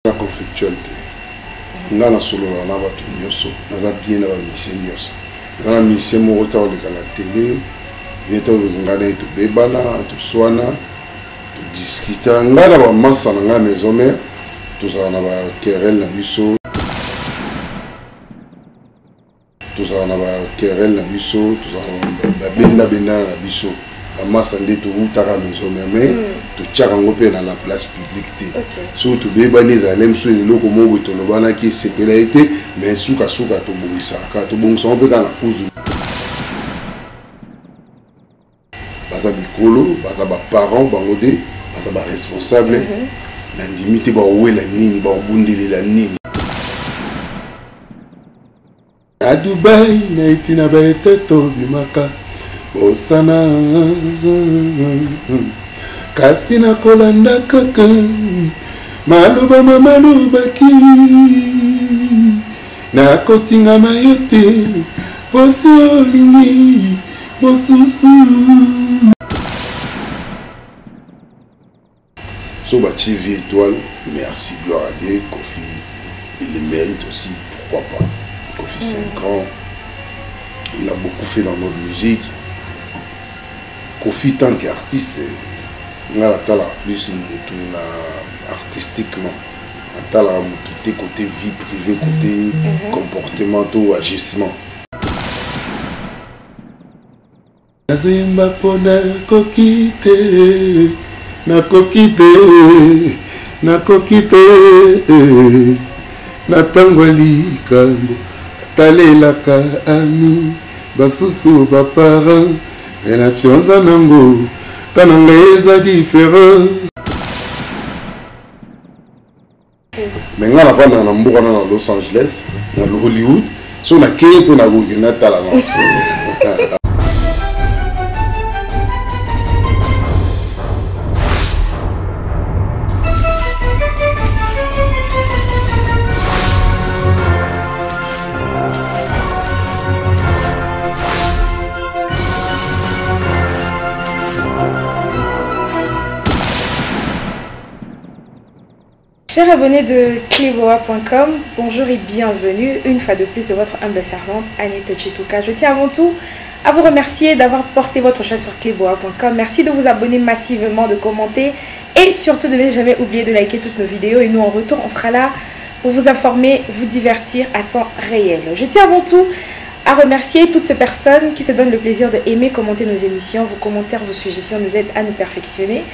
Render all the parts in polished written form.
La conflictualité. Nga na solo na bato nyonso, naza bien na ba mission nyonso. Naza na mission moko ta oleka na télé, bientôt nga na to bebana, to swana, to discuter. Nga na ba massa na nga maison mère, to za na ba querelle na biso. To za na ba querelle na biso, to za na ba benda na biso. Masande to utaka maison mais to tchaka ngope dans la place publique so to bebani zalem so eloko mo to lobana ki sepela été mais suka to bongisa ka to bongisa pe kana kuzu baza bikolo baza ba parents bangode baza ba responsable na ndimité ba wela nini ba bundelela nini à Dubaï na itina ba eteto bimaka Bosana kasi na kolanda kaka maloba mamalobaki na kotinga mayote posi olingi mosusu so bati vie étoile merci gloire à Dieu Kofi il le mérite aussi pourquoi pas Kofi c'est un grand il a beaucoup fait dans notre musique Kofi tant qu'artiste, on a plus artistiquement. On a côté vie privée, côté comportementaux, agissement. Nazimba pona kokite, na kokite, na kokite, na tangwali kambo, talelaka ami, basusu bapara. Relation zanango, kananga eza différent. Mais nga na fana na mbuka na Los Angeles, na Hollywood, so na keye ko na go na tala na. Chers abonnés de Cléboa.com, bonjour et bienvenue une fois de plus de votre humble servante Anita Chituka. Je tiens avant tout à vous remercier d'avoir porté votre choix sur Cléboa.com. Merci de vous abonner massivement, de commenter et surtout de ne jamais oublier de liker toutes nos vidéos. Et nous en retour, on sera là pour vous informer, vous divertir à temps réel. Je tiens avant tout à remercier toutes ces personnes qui se donnent le plaisir de aimer, commenter nos émissions. Vos commentaires, vos suggestions nous aident à nous perfectionner.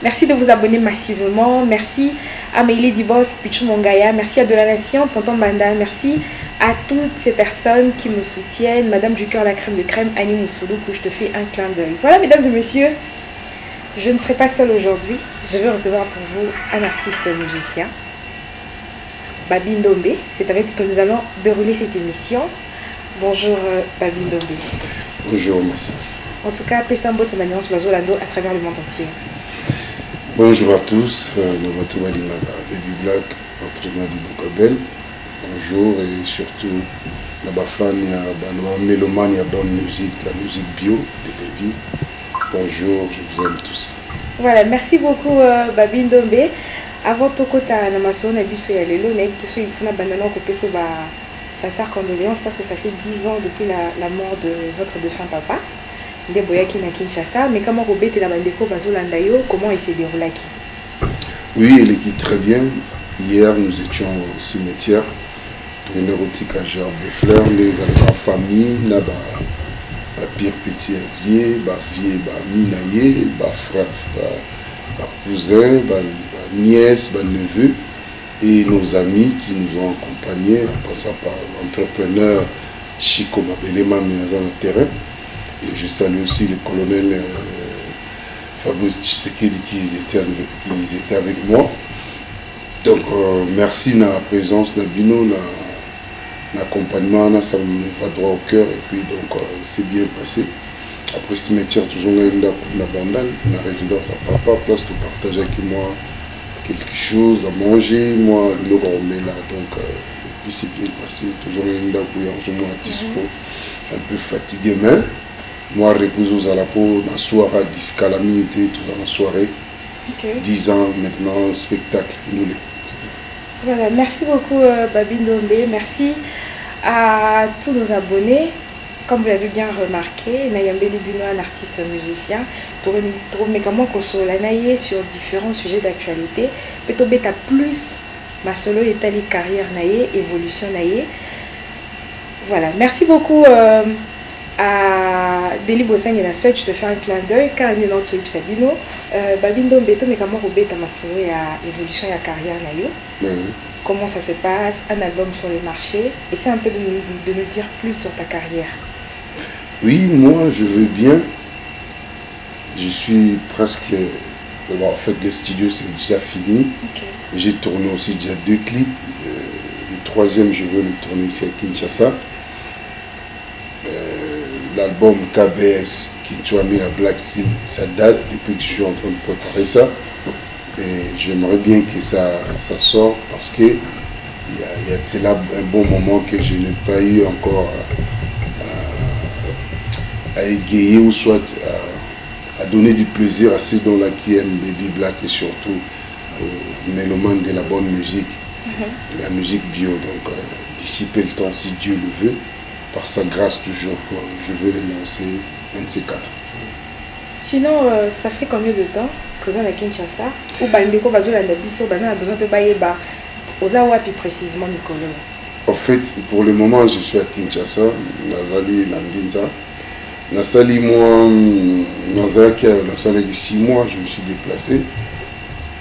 Merci de vous abonner massivement. Merci à Meili Dibos, Pichou Mongaya. Merci à De la Nation, Tonton Banda. Merci à toutes ces personnes qui me soutiennent. Madame du cœur, la crème de crème, Annie Moussoulou, où je te fais un clin d'œil. Voilà, mesdames et messieurs, je ne serai pas seule aujourd'hui. Je vais recevoir pour vous un artiste musicien, Babi Ndombe. C'est avec lui que nous allons dérouler cette émission. Bonjour, Babi Ndombe. Bonjour, merci. En tout cas, Pessambo Tamaniance Bazolando à travers le monde entier. Bonjour à tous, Nobato Balingaka, Baby Black, autrement dit Bokabel. Bonjour et surtout, la fan, il y a mélomane, il y a bonne musique, la musique bio de Baby. Bonjour, je vous aime tous. Voilà, merci beaucoup Babi Ndombe. Avant tout, quand tu as un abisso et lelo, il faut que sincère condoléances parce que ça fait 10 ans depuis la mort de votre défunt papa. Mais comment Robert et la Bandeko Bazolandayo, comment il s'est déroulé? Oui, elle est très bien. Hier, nous étions au cimetière. Tourner au Tikajeur de fleurs, les famille, la pire petit vieux, minaye, frère, cousin, nièce, neveu et nos amis qui nous ont accompagnés en passant par l'entrepreneur Chico Mabelema dans le terrain. Et je salue aussi le colonel Fabrice Tshisekedi qui était avec moi. Donc merci de la présence de Bino, de l'accompagnement, ça me va droit au cœur et puis donc c'est bien passé. Après ce métier, toujours la bandale, la résidence à papa, place de partager avec moi quelque chose à manger, moi le remet là donc et puis c'est bien passé, toujours un peu fatigué mais moi, repose aux Alapos, la soirée, 10 calamités, tout dans la soirée. Okay. 10 ans maintenant, spectacle, nous Voilà, merci beaucoup Babi Ndombe, merci à tous nos abonnés. Comme vous l'avez bien remarqué, Nayambeli Bino est un artiste musicien. Mais comment qu'on sur différents sujets d'actualité. Peut-être bêta plus ma solo et tali carrière naïe, évolution naïe. Voilà, merci beaucoup à Deli Bossang et la seule. Je te fais un clin d'œil car il y a notre Soïb Sabino. Babindo Mbeto, mais comment on bêta ma solo et évolution et carrière naïe. Comment ça se passe, un album sur le marché. Essaie un peu de nous dire plus sur ta carrière. Oui, moi je veux bien. Je suis presque... Bon, en fait, le studio c'est déjà fini. Okay. J'ai tourné aussi déjà 2 clips. Le 3e, je veux le tourner ici à Kinshasa. L'album KBS, qui tu as mis à Black Seal, ça date depuis que je suis en train de préparer ça. Et j'aimerais bien que ça sorte parce que c'est là un bon moment que je n'ai pas eu encore à égayer ou soit à donner du plaisir à ceux dont là qui aiment Baby Black et surtout aux mélomanes de la bonne musique, de la musique bio. Donc d'ici peu le temps, si Dieu le veut, par sa grâce toujours, je veux les lancer un de ces 4. Sinon, ça fait combien de temps que vous êtes à Kinshasa ou Bandeko Bazola Nabiso, vous avez besoin de Bayeba, aux Awapi précisément, Nicolas? En fait, pour le moment, je suis à Kinshasa, Nazali Nambinza. Nasali, moi, Nasali 6 mois, je me suis déplacé.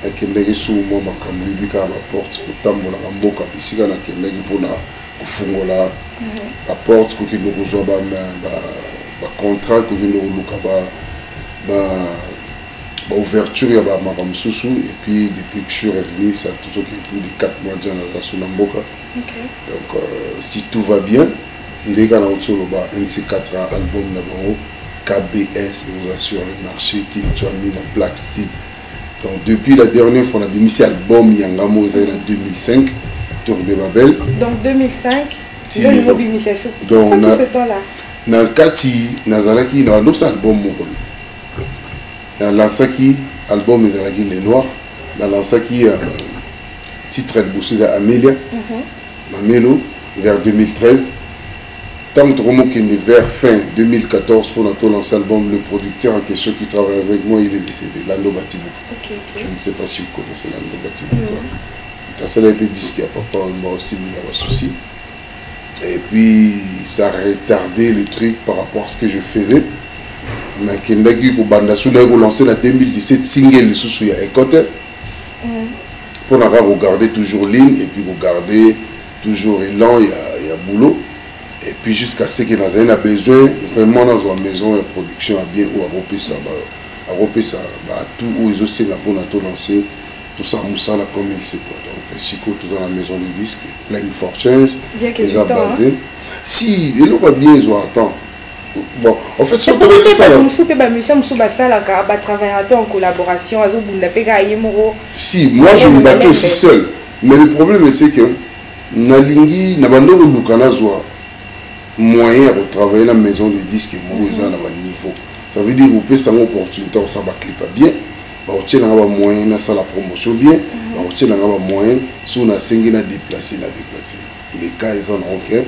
Akendeki sous moi, ma kamwibika à la porte, kotambola kamboka, bisika na kendeki pona kufungola la porte, kokendo kozwa ba contrat, kokendo koluka ba ouverture ya ba makamsusu. Et puis depuis que je suis revenu, ça a toujours été plus de 4 mois déjà dans la Mboka. Donc si tout va bien, dès qu'on a un de ces 4 albums d'abord, KBS, et vous assure le marché, qui nous a mis la Black Seal. Donc depuis la dernière fois, on a mis cet album Yangamo en 2005, Tour de Babel. Donc 2005, donc on a ce temps-là. Dans le cas Nazaraki, on a un album. Dans l'Ansaki, album Les Noirs. Dans l'Ansaki, titre de Boussou d'Amélia, Mamelo, vers 2013. Tant que vers fin 2014, pour notre lancé l'album, le producteur en question qui travaille avec moi, il est décédé, Lando Batibou. Je ne sais pas si vous connaissez Lando Batibou. Ça a été disque à papa, moi aussi, mais il y a un souci. Et puis, ça a retardé le truc par rapport à ce que je faisais. Mais il y a lancé en 2017 single sous il y a écouté. Pour regarder toujours ligne et puis regarder toujours élan, il y a boulot. Et puis jusqu'à ce qu'il y a besoin, vraiment dans une maison de production à bien ou à repérer ça, tout où ils aussi pour lancer, tout ça, Moussa là comme il sait quoi. Donc, Chico, tout dans la maison de disques, Playing for Change, ils ont basé. Si, il aura bien, ils ont attend. Bon, en fait, c'est pour tout ça. En collaboration, si, moi je me battais aussi seul. Mais le problème c'est que Nalingi, Nabando Lukana Zoa. Moyen de travailler dans la maison de disques et moi ils ont un niveau. Ça veut dire que vous avez une opportunité où ça va clipper bien, vous avez un moyen de faire la promotion bien, vous avez un moyen si on a 5 ans à déplacer. Les cas ils ont ok.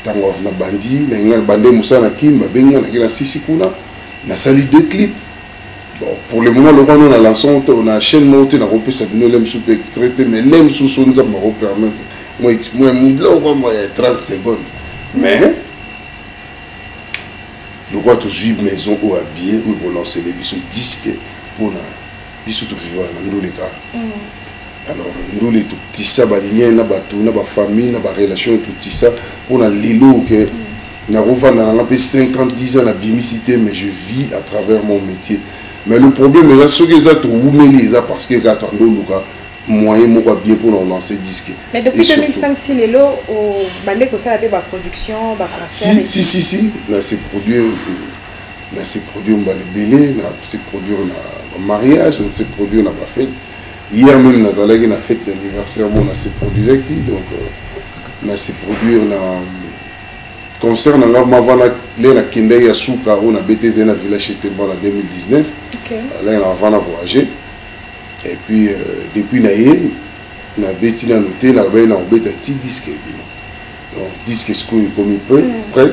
Tant qu'on a bandi, on a bandé Moussa Nakin, on a 6 kuna, on a sali 2 clips. Bon, pour le moment, on a lancé, on a chaîne montée, on a repris ça, on a l'aime sous extrait, mais l'aime sous son ça m'a permettre. Moi, moi, 30 secondes. Mais le roi de juif maison ou habillé ou pour lancer les bisous disques pour na bisous tout vivant dans les cas. Alors nous les tout petit ça ba lien na ba tout na ba famille na ba relation tout ça pour na lilo que na revendre na 50 10 ans na bimicité mais je vis à travers mon métier. Mais le problème est ce que ça tout mêler ça parce que quand on doit moyen moi bien pour nous lancer disque. Mais depuis 2005 si les lots au bandé que ça avait ba production ba concert. Si là c'est produire on va les bélé là c'est produire un mariage c'est produire la fête. Hier même nous allons une fête d'anniversaire on a c'est produire qui donc là c'est produire na concert na avant la kende ya suka on a BTZ na village chez Temba en 2019. Là on va voyager. Et puis, depuis Naïe, na beti na noté na ba na obeta ti disque donc disque ce qu'on comme peu près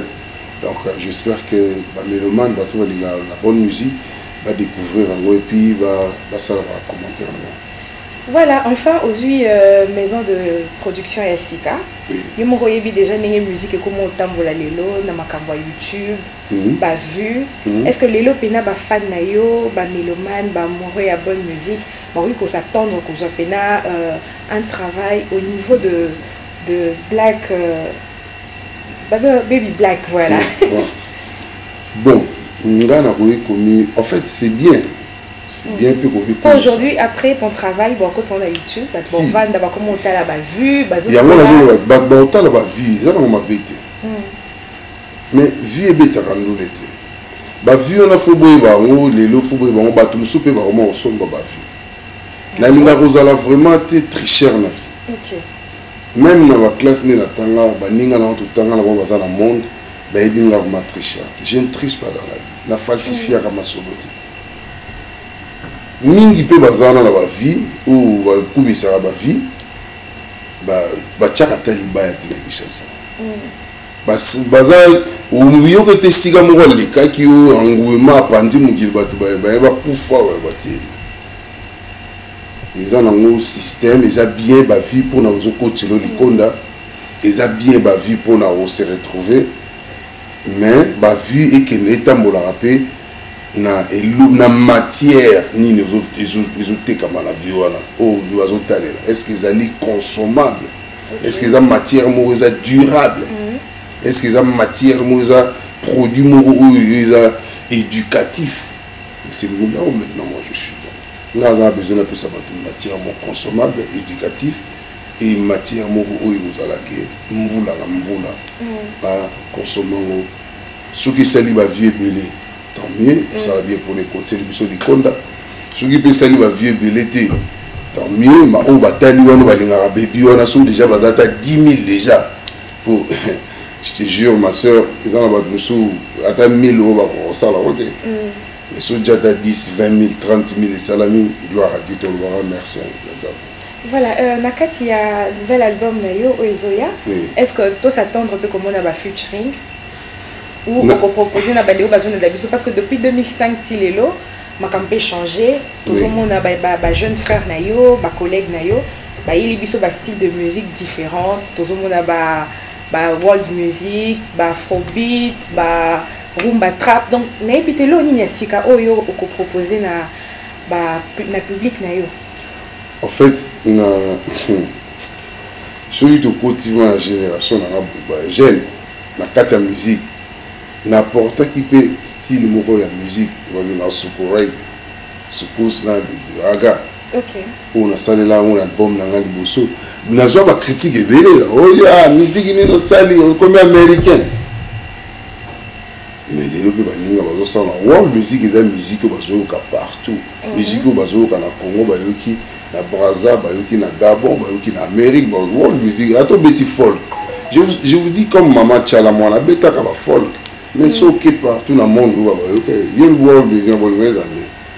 donc j'espère que ba mélomane va trouver la bonne musique va découvrir et puis va ça va commenter. Voilà, enfin, aujourd'hui, maison de production Yassika. Je me voyais déjà une musique et comment on tambola lelo, na makambo YouTube, ba vu. Est-ce que lelo pena ba fan na yo, ba mélomane, ba amoureux à bonne musique, bah oui, qu'on s'attendre qu'on soit pena un travail au niveau de Black, Baby Black, voilà. Bon, en fait, c'est bien. C'est bien plus connu. Aujourd'hui, après ton travail, bon, quand on a YouTube, bon, van d'abord comment on t'a la vue, il y a moi la on t'a la vue, ça on m'a bêté. Mais vue est bête à rendre l'été. Bah vue on a faut boire bah on les lots faut boire bah on bat tout le souper bah on sonne bah vue. La linga rosala vraiment été très cher na vie. OK. Même dans la classe né la tanga bah ninga na tout tanga la bah ça la monde bah il binga vraiment très cher. Je ne triche pas dans la vie. Na falsifier à ma soboti. Mingi pe bazana na ba vie ou ba kumisaka ba vie ba tchaka taliba ya telekishasa baza umiyo ko tesika mo le kaki o anguema pandi mukili batu ba kufa wa bati ils ont un système ils a bien ba vie pour na zo kotilo likonda ils a bien ba vie pour na se retrouver mais ba vie et que etambola rapé na matière ni les autres comme la vie voilà oh est-ce qu'ils allaient consommables est-ce qu'ils ont matière durable est-ce qu'ils ont matière produit éducatif c'est là où maintenant moi je suis nous avons besoin de matière consommable éducatif et matière consommer ce qui s'allie va vieux belé tant mieux, ça va bien pour les côtés de Konda. Ce qui peut salir va vieux belleté, tant mieux, mais au bataille, on va les baby, on a sont déjà basata 10 000 déjà. Pour, je te jure, ma soeur, ils ont à 1000 euros pour ça la route. Mais si déjà 10, 20 000, 30 000 et salami, gloire à Dieu, merci. Voilà, Nakati, il y a un nouvel album Nayo, Oezoya. Est-ce que toi s'attendre un peu comme on a un featuring? Ou on proposer na baleo bazone de la biso parce que depuis 2005 tilelo ma campé changé tout le monde a ba jeune frère na yo ba collègue na yo ba il biso ba style de musique différente tout le monde a ba world music ba afrobeat ba rumba trap donc na epitelo ni Yassika oyo ko proposer na public na yo en fait na celui de cultiver la génération na jeune na kati ya musique n'importe qui peut style moko ya musique va venir suko reggae suko slam raga OK on a salé là on album na ngali bosso na zo ba critique ebele oh ya musique ni no sali comme américain mais les lobby baninga bazo sala world music est une musique bazo ka partout musique bazo ka na Congo bayoki na Brazza bayoki na Gabon bayoki na Amérique world music ato beti folk je vous dis comme maman Tchala moi na beta ka ba folk mais ce qui est partout dans le monde, il y a une world music, il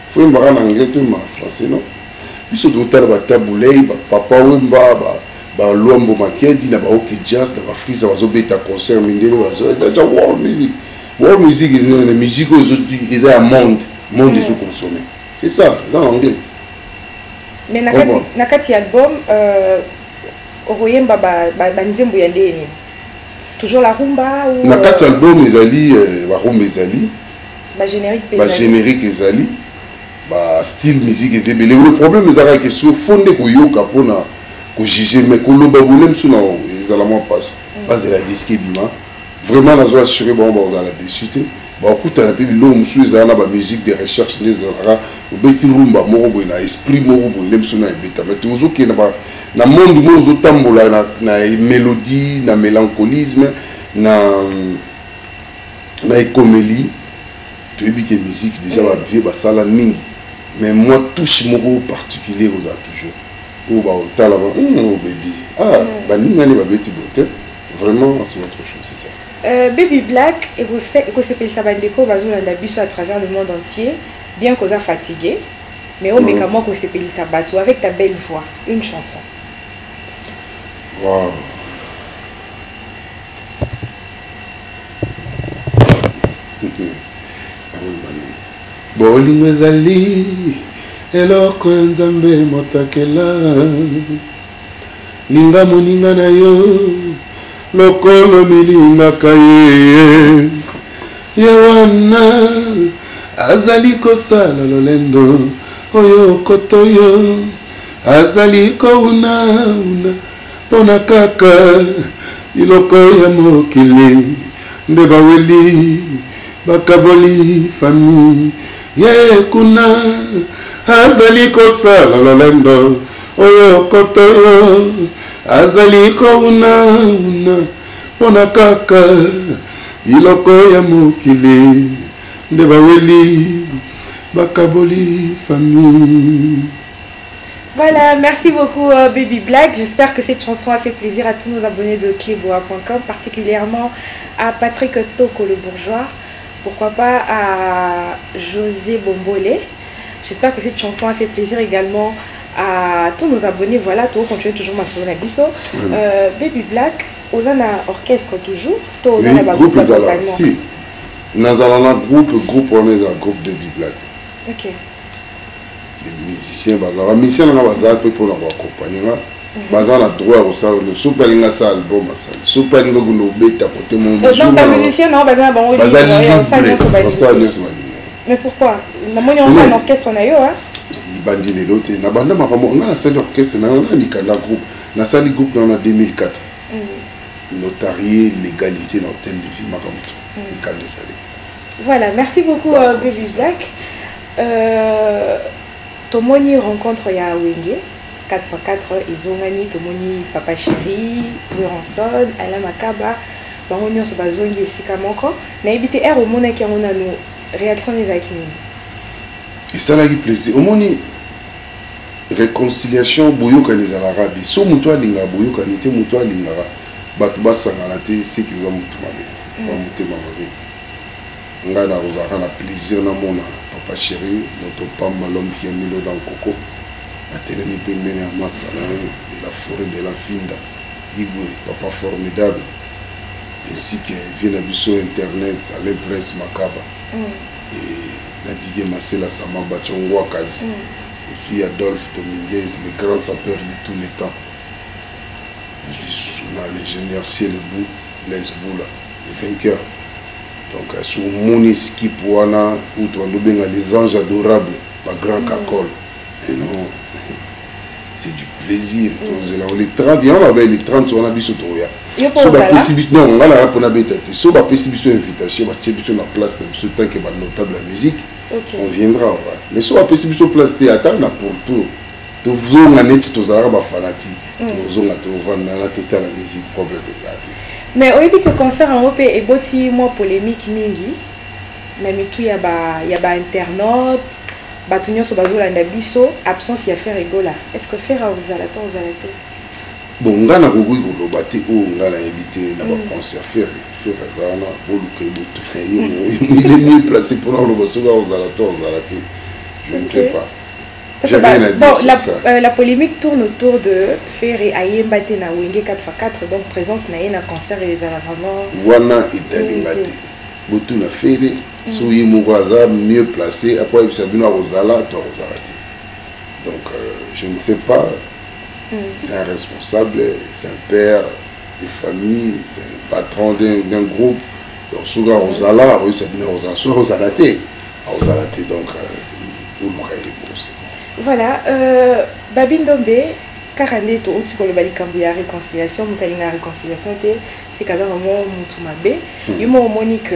faut en anglais, tout en français, non? Puis surtout, il y a taboulé, papa Wemba, Luambo Makedi, il y a jazz, il y a free, il y a concert, il y a world music. World music, la musique, il y a un monde ils ont consommé. C'est ça, c'est en anglais. Mais Nakati album, Oroyemba, Banzembo Yandeni. Toujours la rumba ou na quatre albums ezali ba rumba ezali ba générique ezali ba style musique ezali le problème ezala que sur fondé ko yoka pona ko juger mais ko loba bolem suna ezala mo passe base la disque bima vraiment la zo assurer bon za la déchuter ba okuta na pe lo musu ezala na ba musique de recherche les ezala o beti rumba moko boy na esprit moko boy lem suna ebeta mais toujours que na monde mozo tambola na mélodie na mélancolisme na écomélie tu es que musique déjà va bien ba sala mingi mais moi touche moko particulier aux a toujours ou ba tala ba oh baby ba ninga ni ba beti bote vraiment c'est autre chose c'est ça. Baby Black et vous s'appelle Sabandeko bazolanda biso à travers le monde entier bien qu'on a fatigué mais au mécamment qu'on s'appelle Sabato avec ta belle voix une chanson. Wow. Bolingo ezali eloko nzambe motakela ninga moninga na yo lokolo milingaka ye wana azali kosala lolendo oyo kotoyo azali kouna mpona kaka biloko ya mokili nde baweli bakaboli fami ye kuna azali kosala lolendo oyo kotoyo azali kouna mpona kaka biloko ya mokili nde baweli bakaboli fami. Voilà, merci beaucoup Baby Black. J'espère que cette chanson a fait plaisir à tous nos abonnés de Cléboa.com, particulièrement à Patrick Toko le bourgeois, pourquoi pas à José Bombolé. J'espère que cette chanson a fait plaisir également à tous nos abonnés. Voilà, tout continuer toujours ma soeur Nabiso. Baby Black, Ozana orchestre toujours. Oui, groupe Ezala. Si, Nazalana groupe on est un groupe Baby Black. Ok. Les musiciens, les musiciens pour nous accompagner. Baza na droit au salon le super linga sa album asal super linga kuno beta pote mon non pas musicien non baza bango mais pourquoi na moni on a un orchestre na yo hein bandi le lote na banda makambo nga na sali orchestre na likanda groupe na sali groupe na 2004 notarié légalisé dans hôtel de vie makambo likanda sali. Voilà, merci beaucoup Baby Black. Tomoni rencontre ya Wenge 4x4 Izongani, Tomoni Papa Chéri, Wiranson, Alain Makaba, Bangonyo Sobazongi et Sikamoko. Na évité R au monde qui a une réaction des Akini. Et ça l'a eu plaisir. Au monde, réconciliation, Bouyouka les Arabes. So Moutoua Linga, Bouyouka n'était Moutoua Linga, Batouba Sangalate, c'est qu'ils ont Moutoumade. Ngana Rosara na plaisir na mona Papa Chéri, notre pamba l'homme qui a mis l'eau dans le coco. La télé peut mener à Massala de la forêt de la Finda. Igwe, papa formidable. Ainsi que vient à Internet, à l'impresse Makaba. Et la Didier Massela Samaba Chongwa Kazi. Je suis Adolphe Dominguez, le grand sapeur de tous les temps. Je suis l'ingénieur Cielebou, Les Boula, les vainqueurs. Donc, sur mon équipe, où tu as les anges adorables, pas grand cacol. Et non. C'est du plaisir. Les 30, il y a les 30, on a vu ce tour. Non, on a la possibilité. Si on a une invitation, on a une place tant que notable la musique, on viendra. Mais si on a une place théâtre, on a pour tout. Tout le monde est fanatique. Tout le monde est la musique propre. Mais au début que concert en OP est beaucoup moins polémique mingi. Namitu ya ba internaute. Batunyo so bazolanda biso absence ya faire rigola. Est-ce que faire aux alaté bon ngana kokoki koloba te oyo ngana yebi na bapense ya faire azana boluka eboto il est mieux placé pour koloba soki ozalaté je ne sais pas. J'ai rien à dire sur ça. La polémique tourne autour de Ferry Ayemba te na Wenge 4x4 donc présence na ye na concert et les vraiment wana etalingate botu na Ferry soyi moko mieux placé après Sabino Rosala to Rosalati. Donc je ne sais pas. C'est un responsable, c'est un père de famille, c'est un patron d'un groupe. Donc Souga Rosala, Sabino Rosalati, donc voilà, Babin Dombe, Karande to uti kolo bali kambu ya réconciliation, mutalinga réconciliation c'est quand même vraiment mutumabe. Yumo monique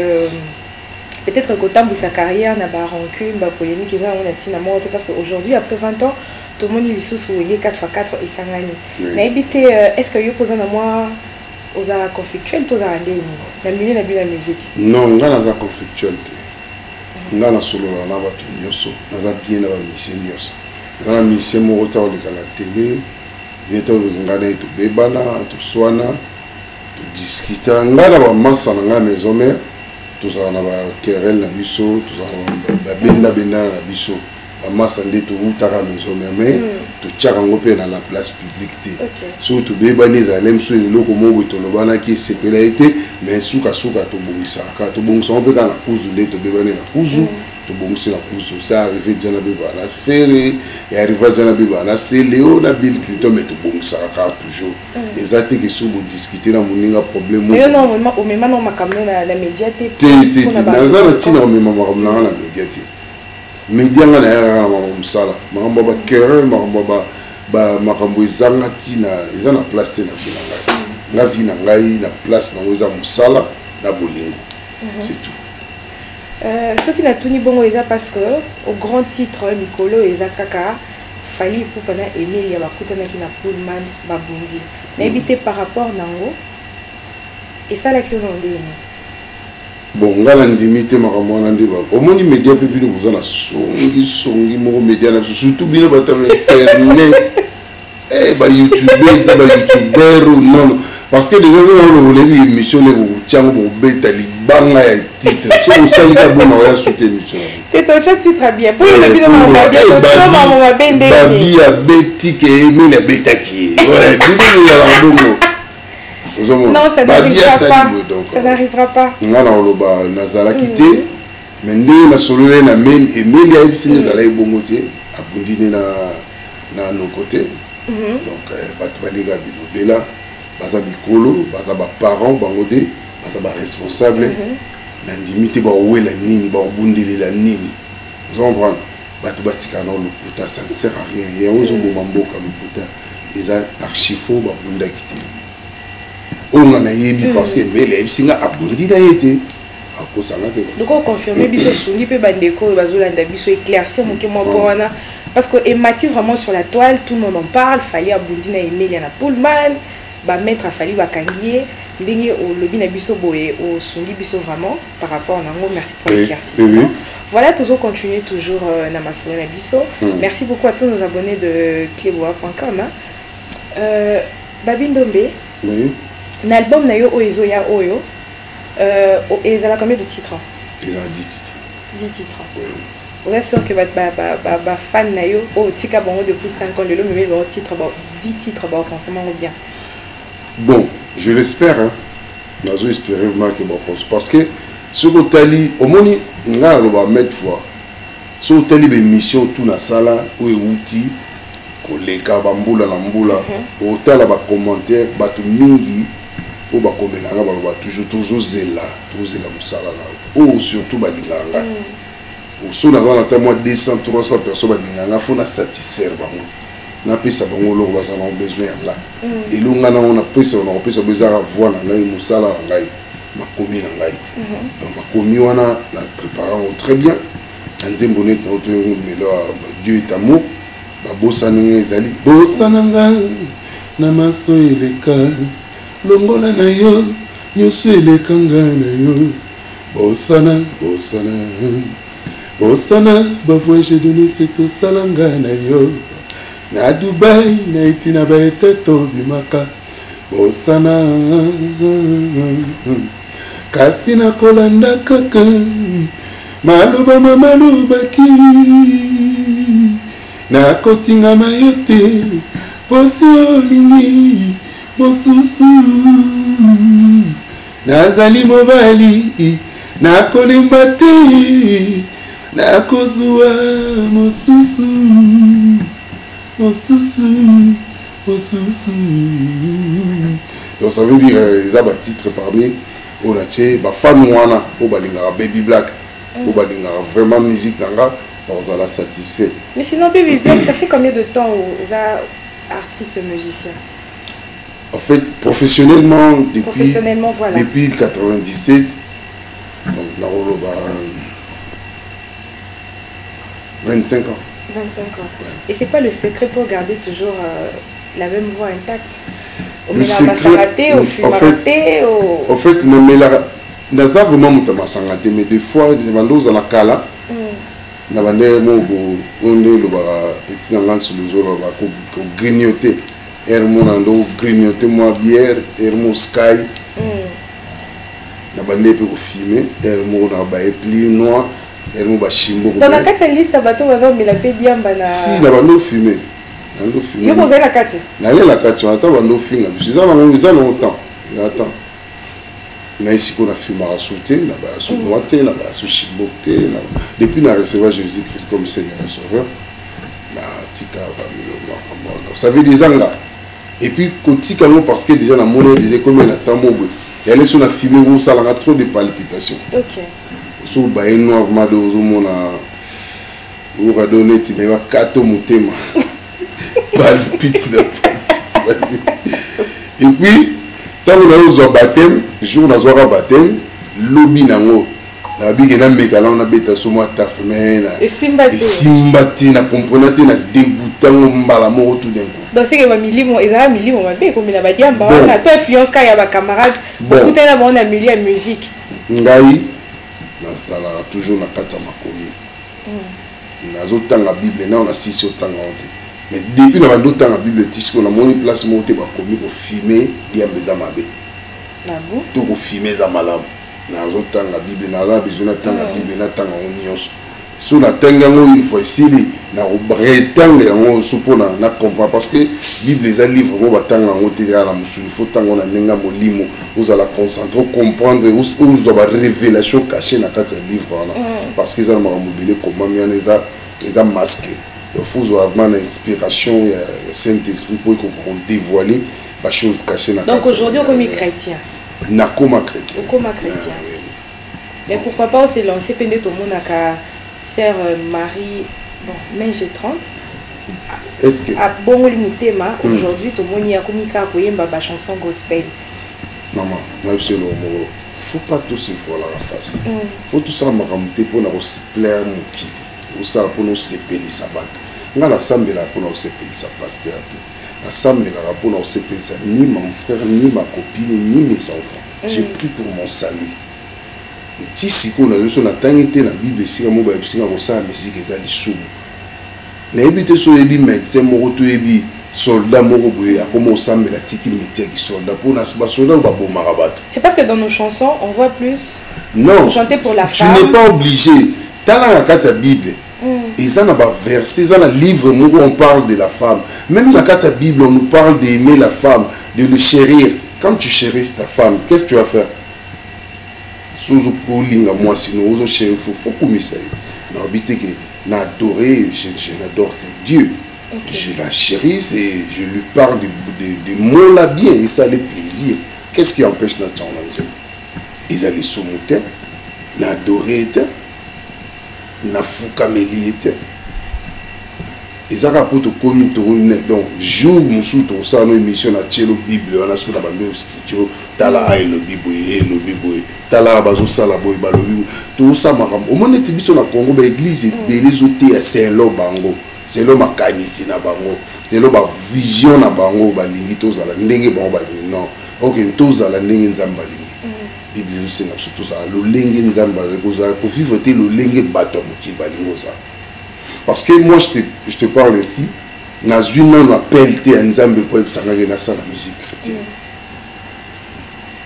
peut-être qu'au temps de sa carrière n'a pas rancune, pas polémique, ils ont tina mort parce qu'aujourd'hui après 20 ans, tout le monde il sous 4x4 et sangani. Mais éviter est-ce que vous posez à moi aux arts conflictuels tous à ndeni na milieu de la musique. Non, on a za conflictuel. On a solo na ba tu nyoso, na za bien na ba mission nyoso. Na mission mo ta oleka la télé, bientôt ngana to bebana, to swana, to discuter ngana ba massa na maison mère. Tous en avons querelle na biso, tous en avons benda na biso, amasande to utaka maison mais to tchaka ngo pe na la place publique surtout bebani ezalem so eloko moko etolobana ki sepela été mais suka to bongisa pe kana kuzu nde to bebani na kuzu to bongisa na kuzu ça arrivé déjà na bebana ferré et arrivé déjà na bebana c'est Léo na Bill Clinton mais to bongisa toujours ezate que sous discuter na moninga problème mais non au même non makamno na la médiaté na za na tina au même makamno na médiaté média nga na ya na musala makambo ba cœur ba makambo ezanga tina eza na place na vie na ngai nga vie na ngai na place na eza musala na bolingo c'est tout ce qui n'a tuni bongo eza parce que au grand titre mikolo eza kaka fali pour pana Emilia bakutana ki na Pullman babundi na éviter par rapport nango et ça la que on dit bon ngala ndimite makambo na ndeba omoni media pe bino bozana songi mo media na surtout bino batama internet ba youtubers ba youtuber non parce que les gens on les émission les tiango bo beta libanga ya titre so on sali ka bona ya soutenir émission c'est ton chaque titre bien pour le bino ma bien to ma bende babi ya beti ke mais la beta qui ouais bino ya bongo. Non, ça n'arrivera pas. Ça n'arrivera pas. On a oloba nazala quitté. Mais ndé na solo na mail et mail ya ibisi nazala ibongote abundine na nos côtés. Donc batu balinga bilobela baza mikolo baza ba parents bangode baza ba responsable na ndimité ba wela nini ba bundelela nini. Vous comprenez? Batu batika na lokuta ça ne sert à rien. Il y a ozo bomamboka lokuta. Ils a archifo ba bunda kiti. On a yebi parce que mais les singa abundi na été à cause ça là donc on confirmer biso sundi pe bandeko bazolanda biso éclaircir mon kemo wana parce que émati vraiment sur la toile tout le monde en parle fallait abundi na Emilia na Pullman ba mettre fallait ba kangier ndenge au lobby na biso boye au sundi biso vraiment par rapport nango merci pour l'éclaircissement. Voilà, toujours continuer toujours na masolo na biso. Merci beaucoup à tous nos abonnés de cleboa.com. Babi Ndombe. Oui. L'album na yo oezo ya oyo et ça a combien de titres? Il a 10 titres. 10 titres. Oui. On est sûr que ba fan na yo o tika bongo depuis 5 ans le mais bon titre 10 titres ba forcément bien. Bon, je l'espère hein. Nazo espérer vraiment que bon parce que sur Otali au moni ngala lo ba mettre fois. Sur Otali be mission tout na sala ou outil koleka bambula na mbula otala ba commentaire batu mingi o ba komelanga ba toujours zela musala na o surtout ba linganga o so na za na ta moi 200 300 personnes ba linganga faut na satisfaire bango na pesa bango lo ba ça na besoin là et longa na on a pesa besoin voir na ngai musala na ngai makomi na ngai donc makomi wana na préparant très bien nzembo net na auto melo Dieu est amour babosana ezali bosananga na maso eleka longola na yo nyoso elekanga na yo bosana ba voyage de nous c'est tout salanga na yo na Dubai na itina ba eteto bimaka bosana kasi na kolanda kaka maloba mamalobaki na kotinga mayote posi olingi mosusu nazali mobali na kolemba te na kozwa mosusu donc ça veut dire ils ont un titre parmi on a tché ba fan wana o balinga Baby Black o balinga vraiment musique nanga on la satisfait. Mais sinon, Baby Black, ça fait combien de temps aux artistes musiciens? En fait, professionnellement, voilà. Depuis 97, donc là, on a 25 ans. 25 ans. Ouais. Et c'est quoi le secret pour garder toujours la même voix intacte? Le secret, en fait, n'a vraiment mutamasangaté, mais des fois, des bandos en a kala. Na bande mogo onde lo ba petit ngan suluzo lo ba ko grignoter hermo nando grignoter moi bière hermo sky na bande pe ko filmer hermo na ba pli noir tellement bachimbo. Dans la carte liste bateau va mais la pédiamba na. Si na bando fumé. Bando fumé. Yo posé la carte. Na la carte on attend bando finga. Je ça va longtemps. Attends. Mais ici qu'on a fumé à sauter, na ba sou noité, na ba sou chimboté, na depuis na recevoir Jésus-Christ comme Seigneur et Sauveur. Na tika ba miloma comme ça veut des anga. Et puis kotika non parce que déjà na monnaie disait combien na temps mobo. Il y a les sous la fumée où ça a trop de palpitations. OK. So ba énormément de mona ou radonné ti mais va kato mutema. Palpite de palpite. Et puis tant on a eu baptême, jour na zoa baptême, lobby nango. Na bigi na mekala on a beta so moi taf mais na. Et simbati na comprenate na dégoûtant mbala moko tout d'un coup. Donc c'est que ma milimo ezala milimo mabe comme na badiamba on a toi influence ka ya ba camarades. Beaucoup na ba on a milieu musique. Ngai na sala toujours na kata makomi. Nazo tanga Bible na on a sisi otanga onte. Mais depuis na bando tanga Bible tisiko na moni place mo te ba komi ko filmer diambeza mabe. Na bon. To ko filmer za malamu. Nazo tanga Bible na za besoin na tanga Bible na tanga onyos. So na tanga ngo une fois ici na retanga ngo supona na comprendre parce que Bible les livres mo batanga ngo te na musuni faut tanga na nenga molimo vous allez concentrer comprendre vous avez révélation cachée na kati livre parce que ça m'a mobilier comment bien les a masqué. Il faut avoir une inspiration Saint-Esprit pour qu'on dévoiler les choses cachées dans donc aujourd'hui on est chrétien. Na comme chrétien. Comme chrétien. Mais pourquoi pas on s'est lancé pendant tout le monde à Sœur Marie bon mais j'ai 30. Est-ce que à bon limutema aujourd'hui tout le monde y a comme ka koyemba ba chanson gospel. Maman, c'est le mot. Faut pas tout se voir la face. Faut tout ça maramuter pour nous plaire mon kili. Ou ça pour nous séparer sabat. Nga la sambela pour nous séparer sa pasteur. La sambela pour nous séparer ça ni mon frère ni ma copine ni mes enfants. J'ai pris pour mon salut. Ti siko na yoso na tangité na Bible sika mo ba bisinga ko sa musique ezali sumu. Na ebité so ebi médecin mo to ebi soldat moko boye akomo sambela tiki métier qui soldat pour na ba soldat ba bo marabato. C'est parce que dans nos chansons on voit plus non chanter pour la tu femme. Tu n'es pas obligé. Dans la carte de la Bible, ils ont un verset, ils ont un livre où on parle de la femme. Même dans la carte de la Bible, on nous parle d'aimer la femme, de le chérir. Quand tu chéris ta femme, qu'est-ce que tu vas faire? Sous moi, sinon, il faut que ça je n'adore que Dieu. Okay. Je la chérisse et je lui parle de mots là bien et ça les plaisir. Qu'est-ce qui empêche notre temps? Ils allaient soumettre, n'adorer, na fuka melite ezaka poto komi to donc jour musu to sa no émission na tchelo Bible on a ce que na bando skitio tala ay lo biboye tala bazo sala boy balobi to sa makam o moneti biso na Congo ba église belé zote ya Saint-Lo bango Saint-Lo makanisi na bango Saint-Lo ba vision na bango balingi to zala ndenge bango balingi non OK to zala ndenge nzamba lingi Bible c'est surtout ça le lenge nzamba koza ko vivre te le lenge bato muti balingoza parce que moi je te parle ici na zuna no appel te nzambe ko ebsanga na ça la musique chrétienne.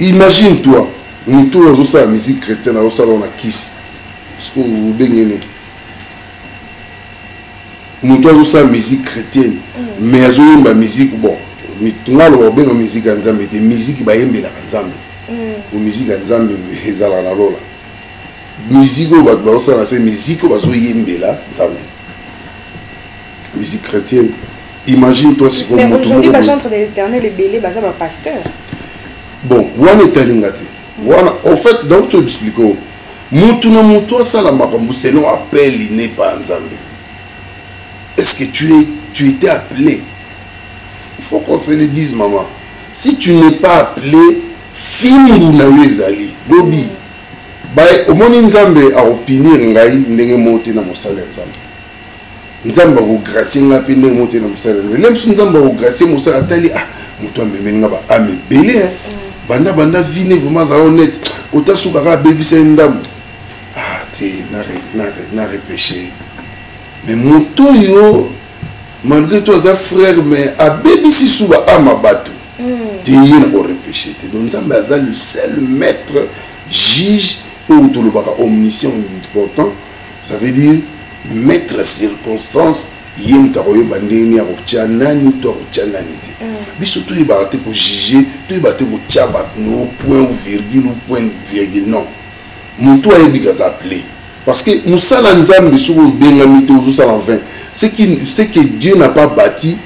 Imagine toi mutu ozo ça la musique chrétienne ozo ça on a kiss parce que vous bengene mutu ozo ça musique chrétienne mais azo yemba musique bon mitunga lo benga musique nzambe te musique ba yembela nzambe ou musique nzambe ezala na lola musique o ba ça c'est musique o bazo yembela nzambe musique chrétienne. Imagine toi si mais aujourd'hui ba chantre de l'Éternel et belé ba ça ba pasteur bon wana etalingate wana en fait donc tu expliques mutu na mutu asala makambo selon appel il n'est pas nzambe. Est-ce que tu étais appelé? Il faut qu'on se le dise maman, si tu n'es pas appelé fimbu na wezali lobi ba omoni nzambe a opinir ngai ndenge moti na mosala nzambe nzamba ko gracier nga pe ndenge moti na mosala nzambe lemsu nzamba ko gracier mosala tali ah mutu amemeli nga ba ame belé banda vine vraiment za honnête kota suka ka bebisa ndambo ah ti na repêché mais mutu yo malgré toi za frère mais a bebisi suba ama bato te yena ko repêché te donc nzamba aza le seul maître juge ou tout le baka omniscient important Ça veut dire mettre circonstance yem ta koyo bandeni ya kotia nani to kotia nani te. Biso to yeba te ko juger, to yeba te ko tia ba no point ou virgule non. Muntu ayebi ka appelé parce que musala nzambe soko bengami te ozo sala en vain. C'est que Dieu n'a pas bâti,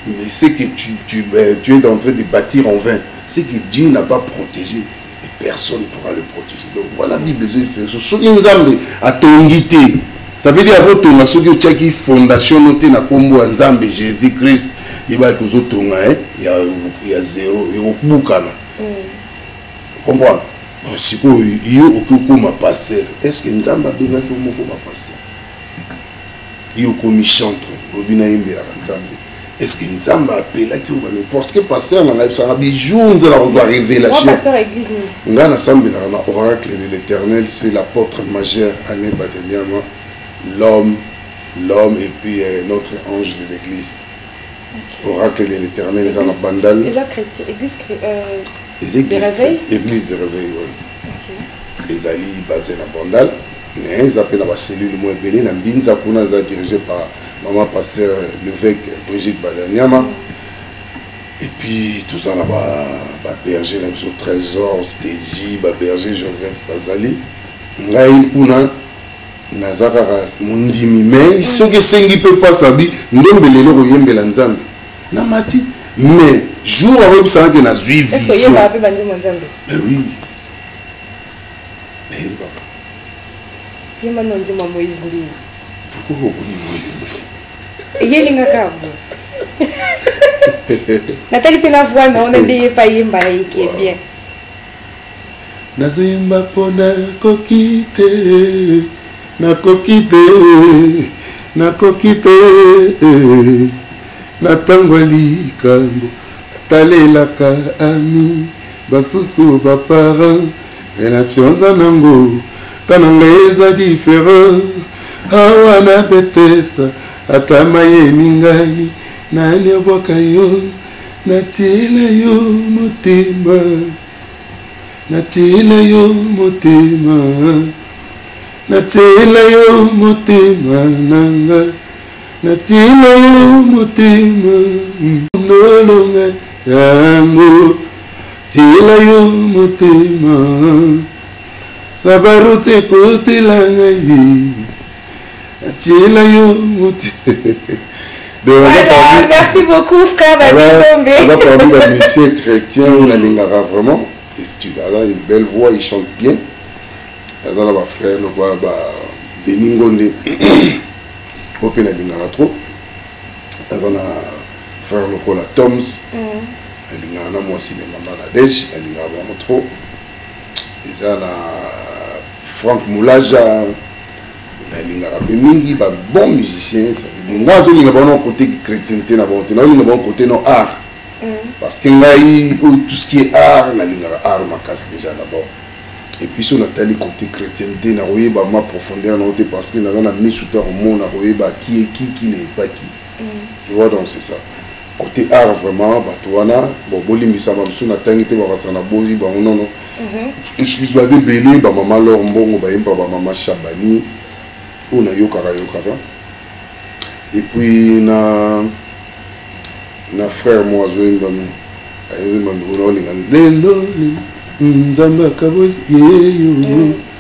mais c'est que tu es en train de bâtir en vain. C'est que Dieu n'a pas protégé et personne ne pourra le protéger. Donc voilà la Bible. Ce qui nous a tongité. Ça veut dire que tu as une fondation notée na kombo Nzambe Jésus-Christ. Il y a zéro. Il y a bukana. Comprends? Si il y a un pasteur, est-ce que Nzambe a bien que un pasteur? Il y a un chanteur. Est-ce que Nzambe a appelé la Cuba? Parce que pasteur dans la vie, ça a des jours de la révélation. Pasteur église. On a ensemble dans l'oracle de l'Éternel, c'est l'apôtre majeur Ané Badeniama, l'homme et puis notre ange de l'église. Oracle de l'Éternel, les en bandal. Les églises de réveil. Église de réveil, oui. Les alliés basés dans bandal. Ils appellent la cellule moins bénie. La Binza Kuna est dirigée par maman pasteur l'évêque Brigitte Badaniama. Et puis tout ça là-bas, berger, la trésor, Stégie, berger Joseph Bazali. Ngaï Kuna, Nazara Mundimi. Mais ce que Sengi peut pas savoir, Ndombele Loro Yembe Lanzambe. Namati. Mais jour à ça que na vision. Est-ce que Yemba a pu bandir Manzambe? Mais oui. Il m'a dit Moïse Mbi. Pourquoi vous Moïse Mbi? Et il y a une cave. Nathalie Penavoie, on a dit pas Yemba qui est bien. Nazoyemba pona kokite, na kokite, na kokite, na tangwali kambo, talelaka ami, basusu bapara, relation zanango. Kananga eza différent awana betesa atamaye ningani nani oboka yo natiela yo motema natiela yo motema natiela yo motema nanga natiela yo motema nolonga yango tiela yo motema Sabarote kote langayi Atiela yo mote. Voilà, merci beaucoup frère Babitombe. On va parler d'un monsieur chrétien où la lingara vraiment. Il a une belle voix, il chante bien. Il a un frère, le quoi, de Ningonde. Open la lingara trop. Il a un frère, le quoi, la Toms. La lingara, moi aussi, les mamans la Dej. La lingara vraiment trop. Il a Franck Moulaja, il a mingi bon musicien. Il a un côté chrétienté, il a un côté non art. Parce que tout ce qui est art, il a art macasse déjà d'abord. Et puis sur Nathalie côté chrétienté, il a ma profondeur parce qu'il a mis sous terre au monde, qui est qui n'est pas qui. Tu vois donc c'est ça. Côté art vraiment, Batouana, Boboli Misama, Nathalie, Bozi, non. Je suis basé Béné, maman Lormbongo, maman Chabani, on a Yokara. Et puis, na frère moi,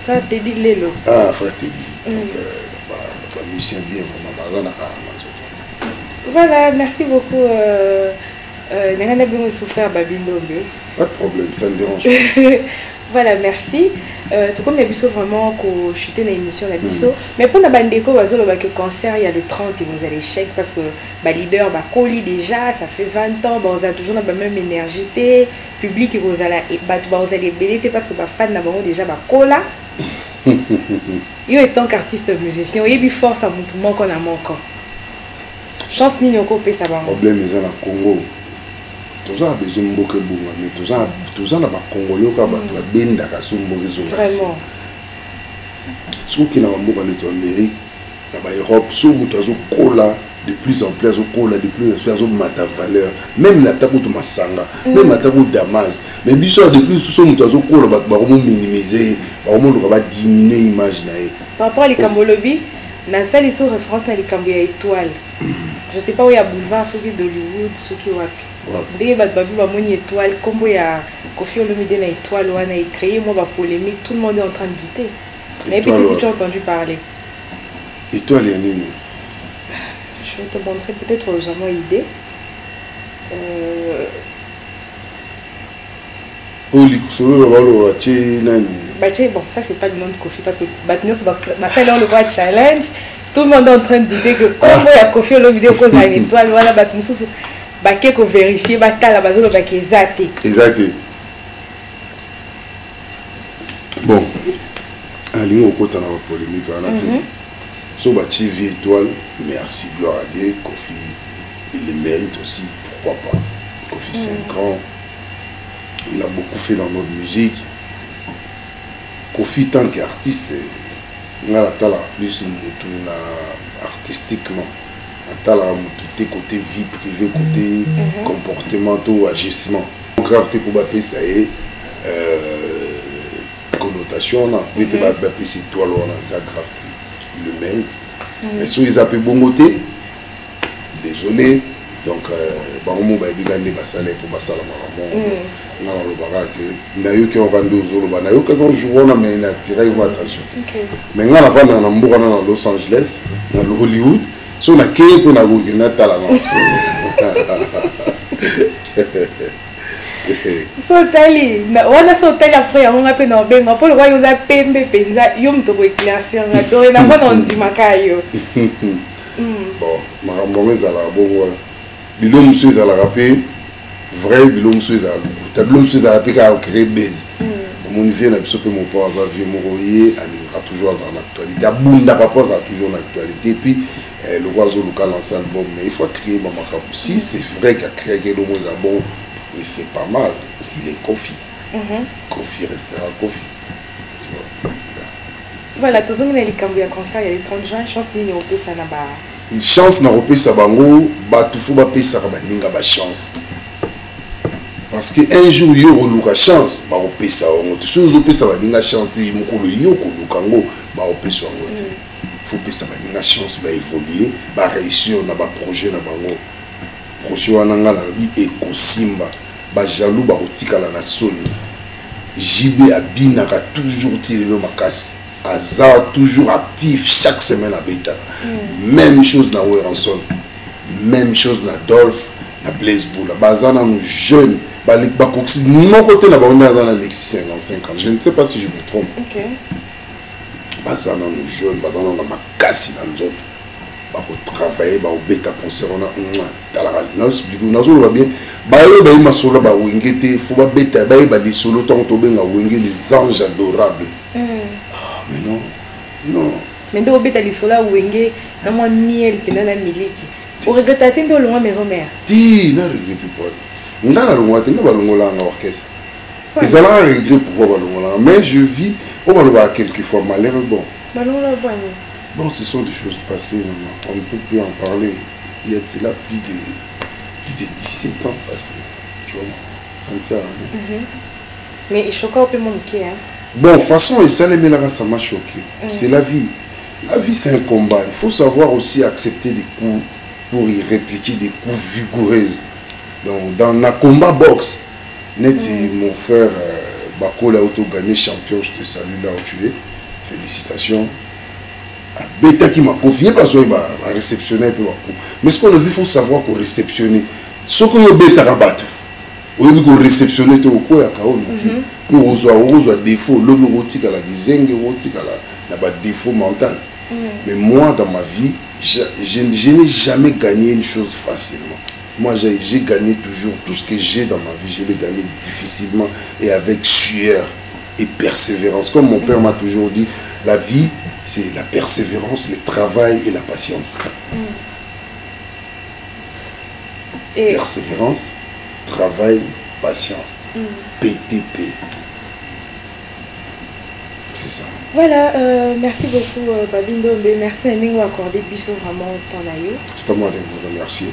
frère Teddy Lelo. Ah, frère Teddy. Donc, musicien bien vraiment, voilà, merci beaucoup. Pas de problème, ça ne dérange pas. Voilà, merci. Tout comme les bisous vraiment qu'on chutait dans l'émission la bisou. Mais pour la bandeko, que concert il y a le 30 et vous allez chèque parce que leader Koli déjà, ça fait 20 ans, vous avez toujours la même énergie, public vous allez beliter parce que fan n'a déjà Kola. Yo étant qu'artiste musicien, il y a force à mon qu'on a manqué. Chance ni nyoko pe ça va. Problème est dans le Congo. Tous a besoin de beaucoup de bonga, mais tous a na ba Congolais ka ba to benda ka sumbo rezo. Vraiment. Ceux qui na mboka les Amérique, na ba Europe, ceux mutu azo kola de plus en plus au cola, de plus en plus au mata valeur, même la table de masanga, même la table damas, mais biso de plus tout ça nous au cola va minimiser, va diminuer l'image nae. Par rapport à les Cambolobi, na salle ils sont référence na les Camboya étoiles. Je sais pas où il y a boulevard ceux qui d'Hollywood, ceux qui wapi. Dès que babi ba moni étoile, comme il y a Kofi Olomide na étoile ou na créé moi ba polémique, tout le monde est en train de douter. Mais peut-être si tu as entendu parler. Étoile et nini. Je vais te montrer peut-être aux gens une idée. Bon, ça c'est pas le nom de Kofi parce que ma salle on le voit challenge. Tout le monde est en train de douter que comment il y a Kofi le vidéo cause à une étoile, voilà, baké qu'on vérifie, la base le baké exact. Exact. Bon, à l'île au côté de la polémique, on a dit. So bâti vie étoile, merci, gloire à Dieu, Kofi, il le mérite aussi, pourquoi pas. Kofi c'est un grand, il a beaucoup fait dans notre musique. Kofi tant qu'artiste, on a la tala plus artistiquement. La tala côté vie privée, côté comportementaux, agissement. Grave pour Bapé, ça y est, connotation, on a c'est étoile, on a ça grave. Il le mérite. Mais si ils appellent bon côté, désolé. Donc, on va gagner des salaires pour passer la mais on a Los Angeles, dans Hollywood, si on a créé pour la Sotali, on a sauté après, on a fait nos bains, on peut le voir, ils ont pembe, penza, yom to éclaircir, on a donné la bonne on dit makayo. Bon, ma ramboise à la bonne, bilom suis à la rapé, vrai bilom suis à la, tableau suis à la pique à créer base. Mon vient absolument mon père à vie mourir, elle toujours en actualité. Abunda papa a toujours en actualité. Puis le oiseau local lance un album, mais il faut créer maman si c'est vrai qu'il a créé quelque chose à bon. Mais c'est pas mal, s'il est Kofi. Kofi restera Kofi. Voilà, tout le monde a les Cambia concert, il y a les 30 juin, chance ni au ça n'a pas. Une chance n'a pas ça bango, bah tout faut pas payer ça ninga ba chance. Parce que un jour il y aura une chance, bah on paye ça on te chose on paye ça ninga chance, il me coule yoko lukango, bah on paye ça on te. Faut payer ça ninga chance, bah évoluer, bah réussir na ba projet na bango. Projet wana ngala bi ekosimba. Ba jaloux ba kotika la nation JB abinaka toujours tiré le makasi Azar toujours actif chaque semaine à Beta même chose na Weranson même chose na Dolph na Blaise Boula bazana nous jeunes ba koksi mon côté na ba on dans Alexis 55 ans je ne sais pas si je me trompe bazana nous jeunes bazana na makasi na nzoto travailler ba beta concert on a talala na explique na zo bien ba yo ba masolo ba wingete faut ba beta ba ba li solo tant to benga wingé les anges adorables ah mais non mais do beta li solo wingé na moi miel que na miliki o regrette atteindre loin maison mère ti na regrette pas ngana lo ngata ngaba lo ngola nga orchestre et ça la regret pourquoi ba lo ngola mais je vis on va le voir quelques fois malheureux bon ba lo ngola bon, ce sont des choses passées, on ne peut plus en parler. Il y a de là plus de 17 ans passés. Tu vois, ça ne sert à rien. Mais il choque un peu mon cœur. Bon, de toute façon, et ça, ça m'a choqué. C'est la vie. La vie, c'est un combat. Il faut savoir aussi accepter des coups pour y répliquer des coups vigoureux. Donc, dans le combat boxe, mon frère Bako l'a auto-gagné champion. Je te salue là où tu es. Félicitations. Beta qui m'a confié parce qu'il va réceptionner un peu. Mais ce qu'on a vu, il faut savoir qu'on réceptionne. Ce qu'on a bêta rabattu. On a réceptionné tout au quoi il y a des défauts. L'homme rotique à la gizeng, rotique à la défaut mental. Mais moi, dans ma vie, je n'ai jamais gagné une chose facilement. Moi, j'ai gagné toujours tout ce que j'ai dans ma vie. Je l'ai gagné difficilement et avec sueur et persévérance. Comme mon père m'a toujours dit, la vie, c'est la persévérance, le travail et la patience. Et persévérance, travail, patience. PTP. C'est ça. Voilà, merci beaucoup Babindo, merci à nous accordé biso vraiment ton aïe. C'est à moi de vous remercier.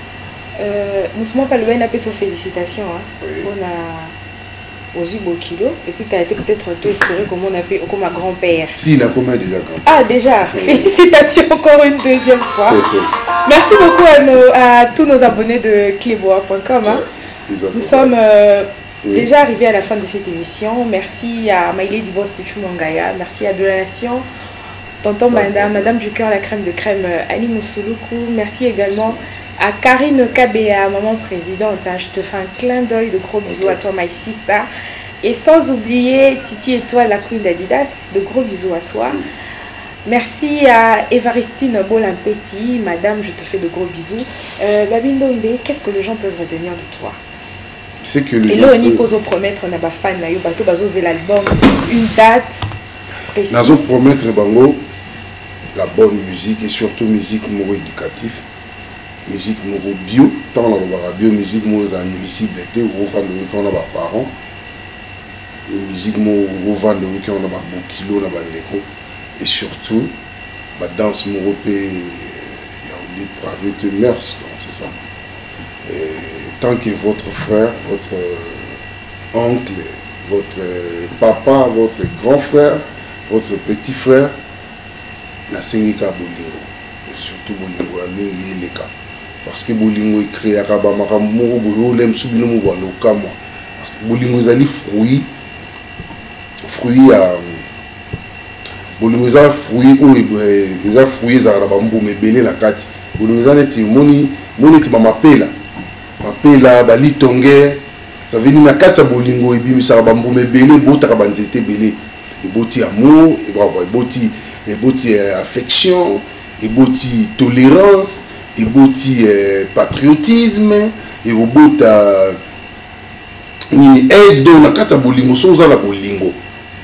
Moi pas le bien appelé sur félicitations. Oui. On a aussi beau kilo et puis qui a été peut-être tout serré comme on appelle comme un grand-père. Si, il a combien déjà grand-père? Ah déjà, félicitations encore une deuxième fois. Merci beaucoup à tous nos abonnés de cleboa.com. Nous sommes déjà arrivés à la fin de cette émission. Merci à Maïlé Dibos Pichumongaya, merci à De la Nation, Tonton Banda, Madame du Cœur, la crème de crème, Annie Moussouloukou. Merci également à Karine Kabea, maman présidente. Je te fais un clin d'œil, de gros bisous à toi, my sister. Et sans oublier Titi Étoile, la queen d'Adidas, de gros bisous à toi. Merci à Évaristine Bolampeti, madame, je te fais de gros bisous. Babindombe, qu'est-ce que les gens peuvent retenir de toi? C'est que les gens peuvent... Et là, on promettre, on a pas fan, l'album, une date précise. Nous allons promettre bango la bonne musique et surtout musique moro éducative. Musique moro bio, tant on a bio, musique moro invisible, on va nous a parents. Musique moro va nous on a beaucoup kilo, on a bandeko. Et surtout, la danse morope, il y a des braves de mers, c'est ça. Et tant que votre frère, votre oncle, votre papa, votre grand frère, votre petit frère, na sengika bolingo. Et surtout bolingo, amingi leka. Parce que bolingo est créé à Kabamaka moro boyolem subino mo baloka moi. Parce que bolingo zali fruit à bolingo eza fruit oyo eza fruit ezalaka na bambuma ebele na kati. Bolingo eza neti moni eti bamapela balitonge, ça veut dire na kati ya bolingo ebimisaka bambuma ebele ebotaka banzete ebele, eboti amour, eboti affection, eboti tolérance, eboti patriotisme, ebota nini aide. Donc na kati ya bolingo so oza na bolingo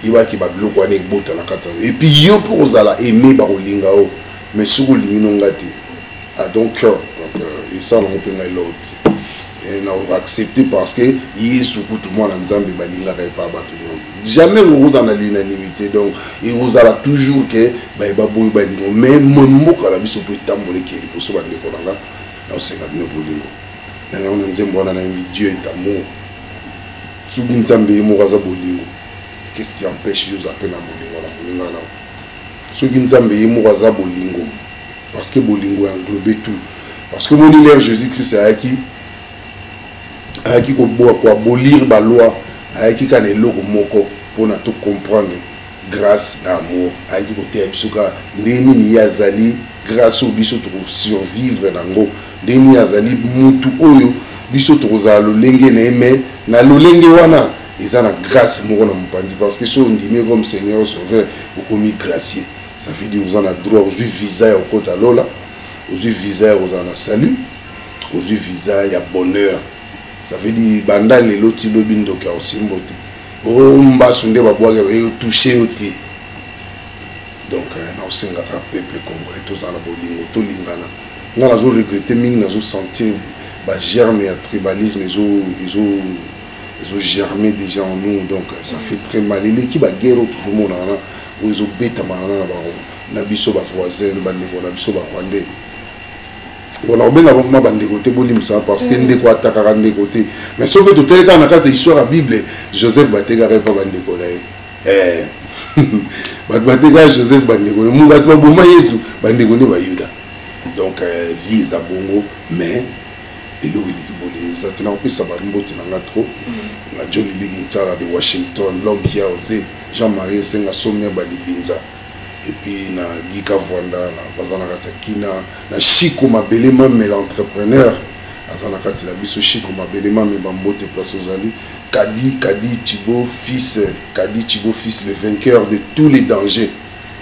ibaki babiloko wana ekbota na kati et puis yo pour ozala aimer bakolinga o mais soki olingi nonga te à ton cœur. Donc ça on peut ngai l'autre et na accepter parce que yesu kutu mwana nzambe balingaka epa bato jamais okozala na l'unanimité. Donc et ozala toujours que baboyi balingo mais mboka na biso po etamboleki liboso bandeko nanga na osenga bino bolingo na yango na nzembo wana na Dieu est amour. Soki nzambe moko aza bolingo, qu'est-ce qui empêche de zapper na bolingo na soki nzambe moko aza bolingo, parce que bolingo englobe tout. Parce que mon l'ère Jésus-Christ ayaki ko abolir ba loi, ayaki ka eloko moko pour na to comprendre grâce à amour, ayaki ko te bisoka ndeni ni yazali grâce au biso to survivre nango, ndeni yazali mutu oyo biso to za lolenge na aimé na lolenge wana ils ont la grâce parce que si on dit comme Seigneur sauveur ou comme gracier, ça veut dire vous en avez droit aux visa au côté à l'ola, aux visa aux en a salut, aux visa il y a bonheur. Ça veut dire bandal les lotis lobindo qui a aussi mboté. Oh mba sonde ba boire et toucher oti. Donc na osenga ka peuple congolais tous en la bolingo to lingana. Na la zo regretter mingi na zo sentir ba germe ya tribalisme ils ont germé déjà en nous, donc ça fait très mal. L'équipe a guerre tout le monde, ils ont bêta na biso ba voisin, na biso ba rwandais. Bon, on a bien avant bande côté bolim ça parce que ndeko ataka ndeko côté. Mais sauf que tout est dans la case de l'histoire la Bible, Joseph Batega pas bande côté. Batega Joseph bande côté. Munga to boma Yesu bande côté ba Yuda. Donc vie za bongo mais et là il ça tena on peut savoir mbote na trop na Johnny Ligintsara de Washington, l'homme qui a osé Jean-Marie Senga Somia Balibinza et puis na Gika Vwanda na bazana katakina na Chiko Mabelema mais l'entrepreneur azana katila biso Chiko Mabelema mais bambote place ozali Kadi Thibaut fils le vainqueur de tous les dangers.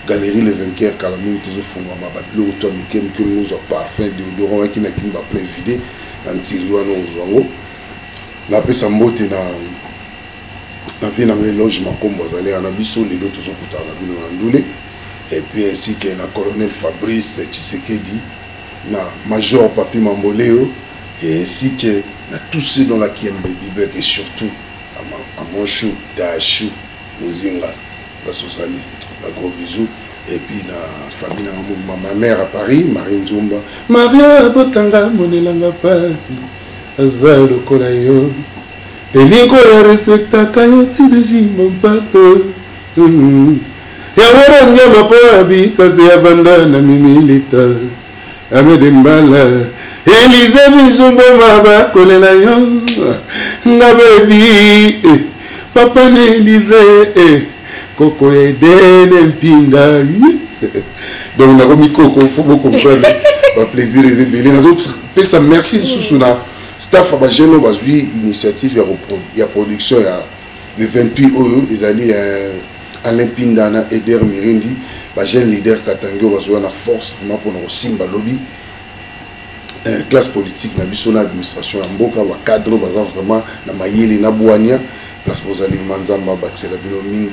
Galerie le vainqueur Kalami Tezo Fungama Batlo to Mikem que nous a parfum de Doron qui n'a qu'une ba plein vidé antiriwa no ozwango na pesa mbote na vie na logement comme bazali na biso les autres sont kutana bino na ndule et puis ainsi que na colonel Fabrice Tshisekedi na major Papi Mamboleo et ainsi que na tous ceux dans la Kiembe Bible et surtout à Monchou Dachou Muzinga la Sosali. gros bisous. Et puis la famille, ma mère à Paris, Marie Nzumba. Maria Botanga, Monelanga Pasi, Azalo Kolayo. Et l'ingo ya respecta kayo si de jimon pato. Ya wara nyama po abi, kaze ya banda na mimilita. Amedembala. Elise Bijumbo Maba Kolelayo. Na baby. Papa ne livre. Coco Eden Mpinda. Donc on a remis Coco, il faut beaucoup comprendre. Plaisir les ébélés. Ça merci Sousuna. Staff a jeune initiative il y a production le 28 euros ils allaient Alain Pindana Eder Mirindi jeune leader Katango va na force vraiment pour nous simba lobby classe politique na biso na administration ya mboka wa cadre baza vraiment na mayeli na bwania place pour aller manzamba baxela bino mingi.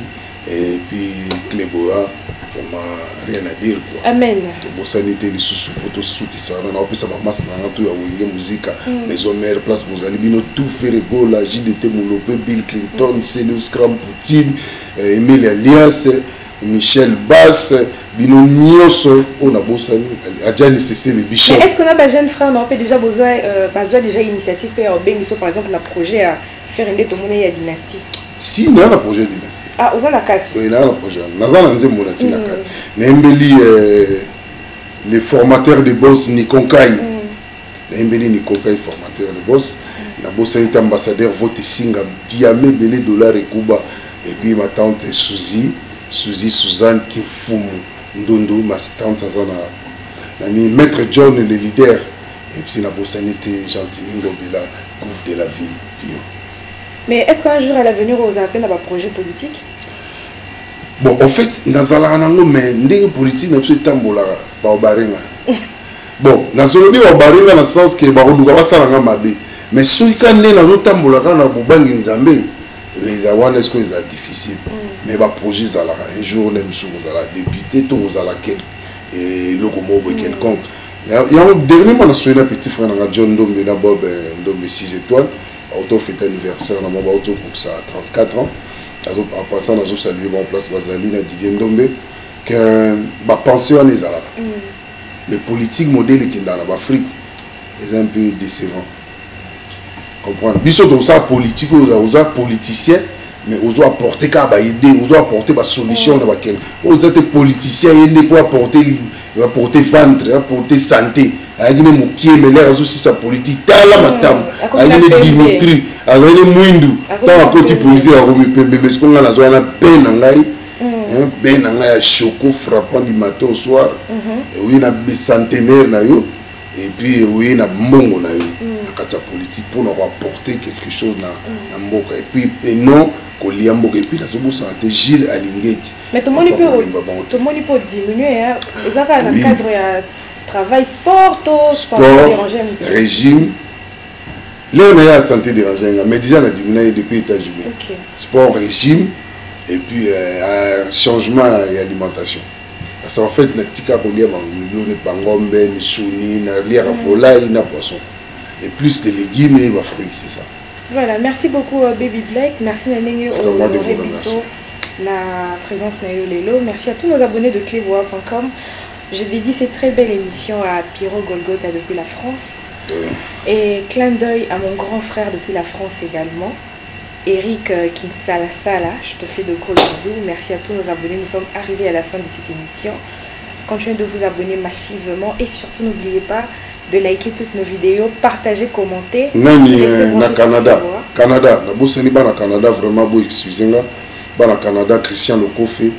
Et puis Cléboa, vraiment rien à dire quoi. Amen. Bon sanité les sous pour tous ceux qui sont là. On peut savoir masse na tout ya wenge musique. Les hommes place vous allez bino tout faire go la JDT Moulope, Bill Clinton, Céline Scram Poutine, Emile Alias, Michel Bass, bino Nyoso, on a bossé à déjà nécessaire les bichons. Est-ce qu'on a pas jeune frère on peut déjà besoin déjà initiative pour bengiso par exemple un projet à faire une tout monde ya dynastie. Si on a un projet dynastie. Ah, aux anakati. Oui, on a un projet. Nous avons un projet. Nembeli les formateurs de boss Nikonkai. Nembeli Nikonkai formateur de boss. Na boss est ambassadeur vote singa diamé belé dollar et Cuba. Et puis ma tante Suzy Suzanne Kifumu Ndondo ma tante Azana. Maître John le leader. Et puis na boss était gentil Ngobila gouvernement de la ville. Puis, mais est-ce qu'un jour à l'avenir vous avez un projet politique? Bon, en fait, dans la mais ndenge politique, nous sommes tambola, baobarenga. Bon, dans le cas baobarenga, dans le sens que baoduga va salanga mabe. Mais si quand nous sommes tambola, quand nous bobangi nzambe, les awan est-ce que c'est difficile. Mais ba projet zala un jour même sur zala député, tout zala quel et locomo quelconque. Il y a un dernier moment national petit frère dans John Dombe na Bob Dombe 6 étoiles. Auto fait anniversaire dans mon auto pour ça 34 ans. En passant dans saluer mon place Bazali na Didier Ndombe que ba pension les ala. Les politiques modèles qui dans l'Afrique est un peu décevant. Comprendre. Biso donc ça politique aux politiciens mais aux apporter qu'à ba aider, aux apporter ba solution dans laquelle aux êtes politiciens aider pour apporter ventre, apporter santé. Aïe ne moukié mais l'air aussi sa politique tala matam aïe ne Dimitri aïe ne Mwindu tant à côté politique à Romi Pembe mais ce qu'on a la zone a peine en aïe ben en aïe choco frappant du matin au soir et oui na centenaire na yo et puis oui na mbongo na yo na kata politique pour nous apporter quelque chose na mboka et puis non Koliambo et puis la zobo santé Gilles Alingeti mais tout le monde peut diminuer hein ça va dans le cadre travail, sport, régime. Là, on a la santé dérangée, mais déjà, on a diminué depuis les États-Unis. Okay. Sport, régime, et puis changement et alimentation. Parce qu'en fait, on a tika pour lire un bangombe, un souni, un lire à volaille, un poisson. Et plus de légumes et des fruits, c'est ça. Voilà, merci beaucoup Baby Black. Merci Nanengue au la présence Nayo Lelo. Merci à tous nos abonnés de cléboa.com. Je dédie cette très belle émission à Pierrot Golgotha depuis la France. Et clin d'œil à mon grand frère depuis la France également. Eric Kinsala Sala, je te fais de gros bisous. Merci à tous nos abonnés. Nous sommes arrivés à la fin de cette émission. Continuez de vous abonner massivement. Et surtout, n'oubliez pas de liker toutes nos vidéos, partager, commenter. Nani na Canada. Canada. Na bosani ba na Canada vraiment beau excusez-moi. Ba na Canada Christian Lokofe.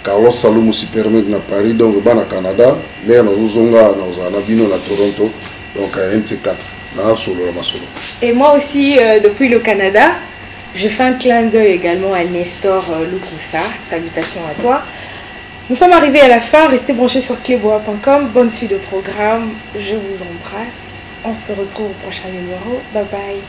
Carlos Salomo Supermed na Paris, donc bana Canada, l'air na Zuzonga, na Bino na Toronto, donc NC4, na solo la masolo. Et moi aussi, depuis le Canada, je fais un clin d'œil également à Nestor Lukusa. Salutations à toi. Nous sommes arrivés à la fin, restez branchés sur cléboa.com, bonne suite de programme, je vous embrasse, on se retrouve au prochain numéro, bye bye.